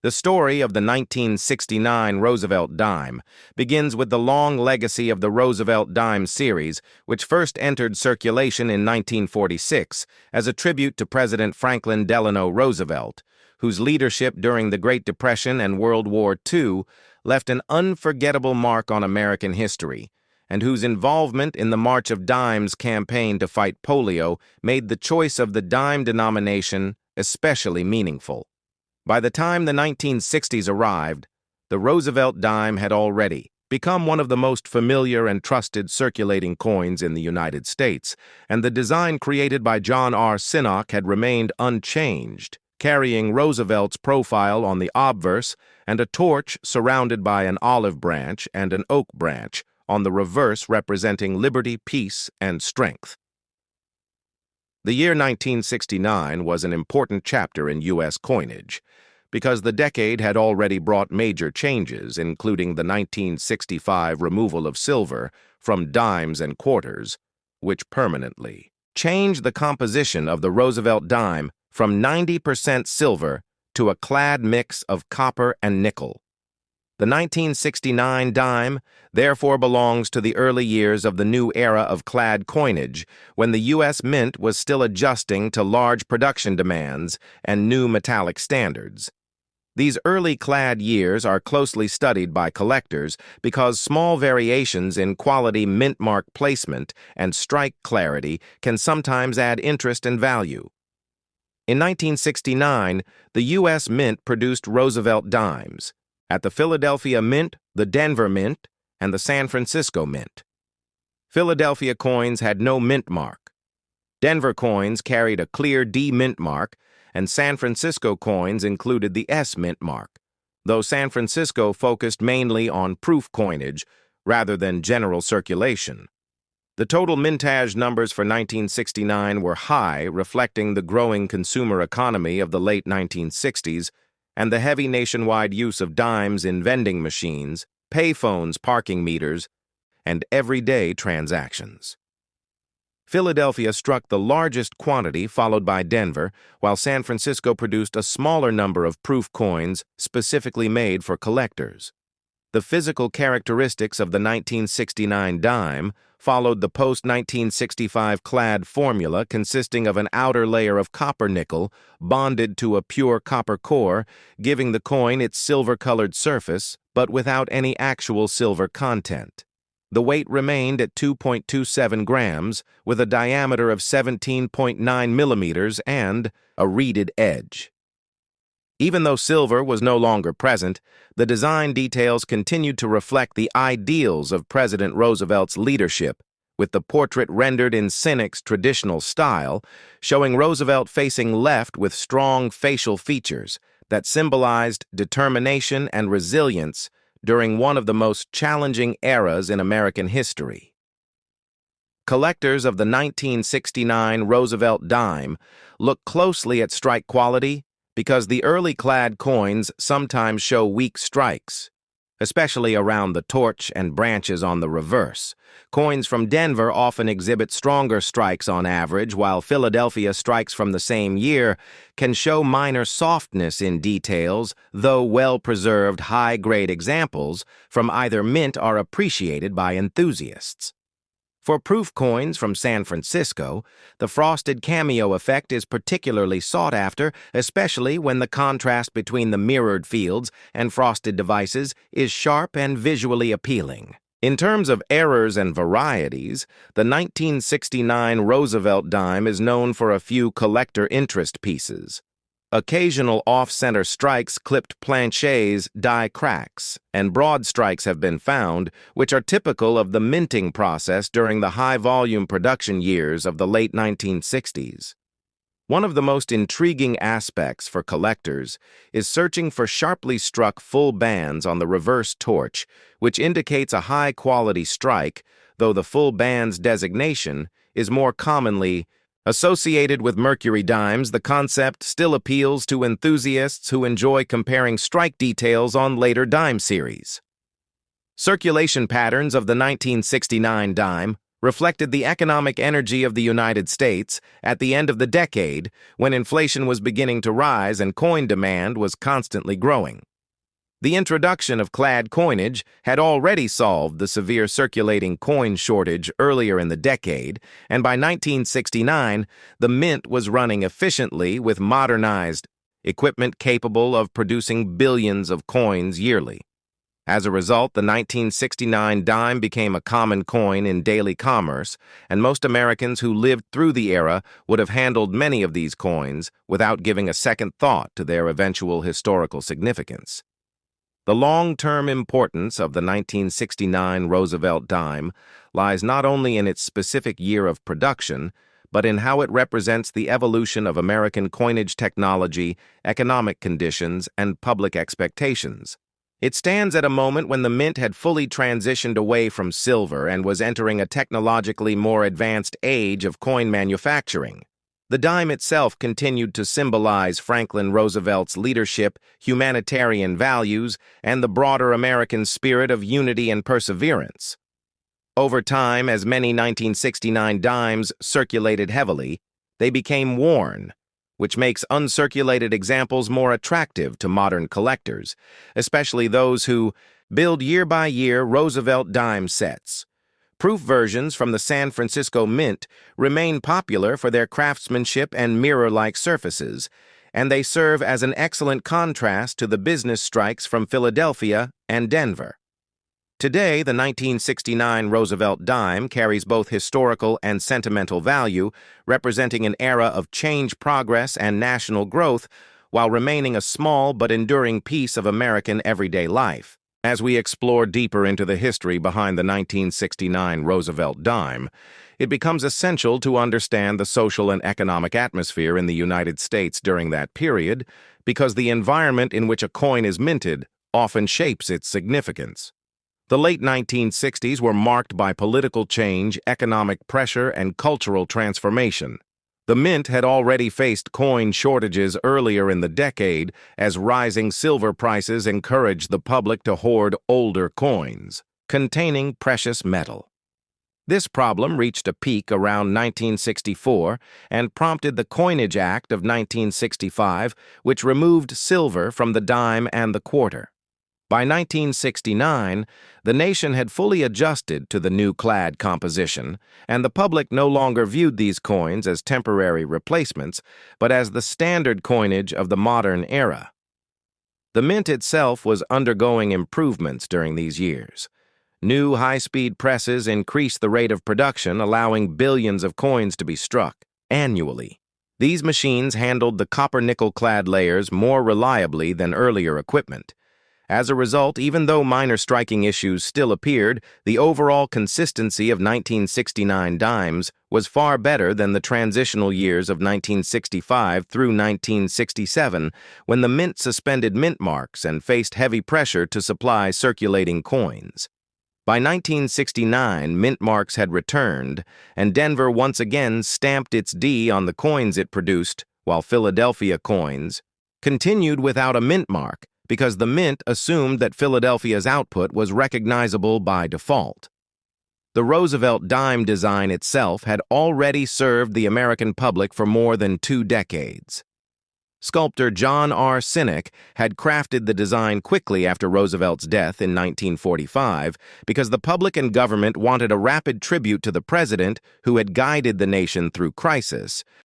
The story of the 1969 Roosevelt Dime begins with the long legacy of the Roosevelt Dime series, which first entered circulation in 1946 as a tribute to President Franklin Delano Roosevelt, whose leadership during the Great Depression and World War II left an unforgettable mark on American history, and whose involvement in the March of Dimes campaign to fight polio made the choice of the dime denomination especially meaningful. By the time the 1960s arrived, the Roosevelt dime had already become one of the most familiar and trusted circulating coins in the United States, and the design created by John R. Sinnock had remained unchanged, carrying Roosevelt's profile on the obverse and a torch surrounded by an olive branch and an oak branch on the reverse representing liberty, peace, and strength. The year 1969 was an important chapter in U.S. coinage, because the decade had already brought major changes, including the 1965 removal of silver from dimes and quarters, which permanently changed the composition of the Roosevelt dime from 90% silver to a clad mix of copper and nickel. The 1969 dime therefore belongs to the early years of the new era of clad coinage, when the U.S. Mint was still adjusting to large production demands and new metallic standards. These early clad years are closely studied by collectors because small variations in quality mint mark placement and strike clarity can sometimes add interest and value. In 1969, the U.S. Mint produced Roosevelt dimes. At the Philadelphia Mint, the Denver Mint, and the San Francisco Mint. Philadelphia coins had no mint mark. Denver coins carried a clear D mint mark, and San Francisco coins included the S mint mark, though San Francisco focused mainly on proof coinage rather than general circulation. The total mintage numbers for 1969 were high, reflecting the growing consumer economy of the late 1960s and the heavy nationwide use of dimes in vending machines, payphones, parking meters, and everyday transactions. Philadelphia struck the largest quantity, followed by Denver, while San Francisco produced a smaller number of proof coins specifically made for collectors. The physical characteristics of the 1969 dime followed the post-1965 clad formula consisting of an outer layer of copper nickel bonded to a pure copper core, giving the coin its silver-colored surface, but without any actual silver content. The weight remained at 2.27 grams, with a diameter of 17.9 millimeters and a reeded edge. Even though silver was no longer present, the design details continued to reflect the ideals of President Roosevelt's leadership, with the portrait rendered in Sinnock's traditional style, showing Roosevelt facing left with strong facial features that symbolized determination and resilience during one of the most challenging eras in American history. Collectors of the 1969 Roosevelt dime look closely at strike quality because the early clad coins sometimes show weak strikes, especially around the torch and branches on the reverse. Coins from Denver often exhibit stronger strikes on average, while Philadelphia strikes from the same year can show minor softness in details, though well-preserved high-grade examples from either mint are appreciated by enthusiasts. For proof coins from San Francisco, the frosted cameo effect is particularly sought after, especially when the contrast between the mirrored fields and frosted devices is sharp and visually appealing. In terms of errors and varieties, the 1969 Roosevelt dime is known for a few collector interest pieces. Occasional off-center strikes, clipped planchets, die cracks, and broad strikes have been found, which are typical of the minting process during the high-volume production years of the late 1960s. One of the most intriguing aspects for collectors is searching for sharply struck full bands on the reverse torch, which indicates a high-quality strike, though the full bands designation is more commonly associated with mercury dimes. The concept still appeals to enthusiasts who enjoy comparing strike details on later dime series. Circulation patterns of the 1969 dime reflected the economic energy of the United States at the end of the decade when inflation was beginning to rise and coin demand was constantly growing. The introduction of clad coinage had already solved the severe circulating coin shortage earlier in the decade, and by 1969, the mint was running efficiently with modernized equipment capable of producing billions of coins yearly. As a result, the 1969 dime became a common coin in daily commerce, and most Americans who lived through the era would have handled many of these coins without giving a second thought to their eventual historical significance. The long-term importance of the 1969 Roosevelt dime lies not only in its specific year of production, but in how it represents the evolution of American coinage technology, economic conditions, and public expectations. It stands at a moment when the mint had fully transitioned away from silver and was entering a technologically more advanced age of coin manufacturing. The dime itself continued to symbolize Franklin Roosevelt's leadership, humanitarian values, and the broader American spirit of unity and perseverance. Over time, as many 1969 dimes circulated heavily, they became worn, which makes uncirculated examples more attractive to modern collectors, especially those who build year-by-year Roosevelt dime sets. Proof versions from the San Francisco Mint remain popular for their craftsmanship and mirror-like surfaces, and they serve as an excellent contrast to the business strikes from Philadelphia and Denver. Today, the 1969 Roosevelt dime carries both historical and sentimental value, representing an era of change, progress, and national growth, while remaining a small but enduring piece of American everyday life. As we explore deeper into the history behind the 1969 Roosevelt dime, it becomes essential to understand the social and economic atmosphere in the United States during that period, because the environment in which a coin is minted often shapes its significance. The late 1960s were marked by political change, economic pressure, and cultural transformation. The mint had already faced coin shortages earlier in the decade as rising silver prices encouraged the public to hoard older coins containing precious metal. This problem reached a peak around 1964 and prompted the Coinage Act of 1965, which removed silver from the dime and the quarter. By 1969, the nation had fully adjusted to the new clad composition, and the public no longer viewed these coins as temporary replacements, but as the standard coinage of the modern era. The mint itself was undergoing improvements during these years. New high-speed presses increased the rate of production, allowing billions of coins to be struck annually. These machines handled the copper-nickel-clad layers more reliably than earlier equipment. As a result, even though minor striking issues still appeared, the overall consistency of 1969 dimes was far better than the transitional years of 1965 through 1967, when the mint suspended mint marks and faced heavy pressure to supply circulating coins. By 1969, mint marks had returned, and Denver once again stamped its D on the coins it produced, while Philadelphia coins continued without a mint mark, because the mint assumed that Philadelphia's output was recognizable by default. The Roosevelt dime design itself had already served the American public for more than 2 decades. Sculptor John R. Sinek had crafted the design quickly after Roosevelt's death in 1945 because the public and government wanted a rapid tribute to the president who had guided the nation through crisis.